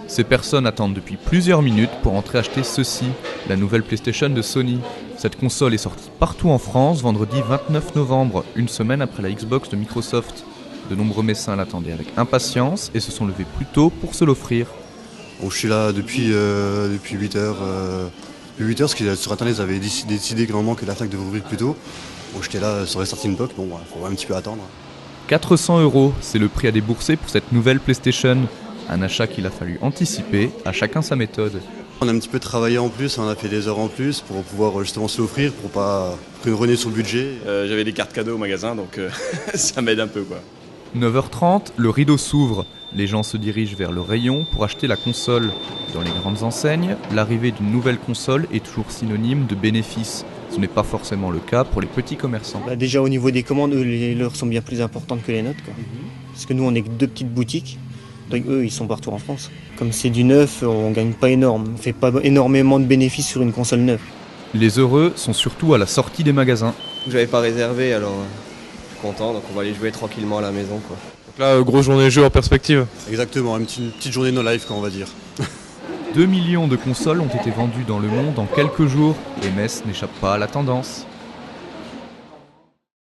Ces personnes attendent depuis plusieurs minutes pour entrer acheter ceci, la nouvelle PlayStation de Sony. Cette console est sortie partout en France vendredi 29 novembre, une semaine après la Xbox de Microsoft. De nombreux médecins l'attendaient avec impatience et se sont levés plus tôt pour se l'offrir. Bon, je suis là depuis 8 heures. Depuis 8 heures, parce que sur internet ils avaient décidé vraiment que la fac devait ouvrir plus tôt. Bon, j'étais là sur les starting blocks, bon, faut un petit peu attendre. 400 €, c'est le prix à débourser pour cette nouvelle PlayStation. Un achat qu'il a fallu anticiper, à chacun sa méthode. On a un petit peu travaillé en plus, on a fait des heures en plus pour pouvoir justement se l'offrir, pour pas revenir sur le budget. J'avais des cartes cadeaux au magasin, donc ça m'aide un peu, quoi. 9h30, le rideau s'ouvre. Les gens se dirigent vers le rayon pour acheter la console. Dans les grandes enseignes, l'arrivée d'une nouvelle console est toujours synonyme de bénéfice. Ce n'est pas forcément le cas pour les petits commerçants. Déjà au niveau des commandes, les leurs sont bien plus importantes que les nôtres, quoi. Parce que nous on est que 2 petites boutiques, donc eux ils sont partout en France. Comme c'est du neuf, on gagne pas énorme, on fait pas énormément de bénéfices sur une console neuve. Les heureux sont surtout à la sortie des magasins. J'avais pas réservé, alors je suis content, donc on va aller jouer tranquillement à la maison, quoi. Donc là, grosse journée de jeu en perspective. Exactement, une petite journée no life, on va dire. 2 millions de consoles ont été vendues dans le monde en quelques jours. Et Metz n'échappe pas à la tendance.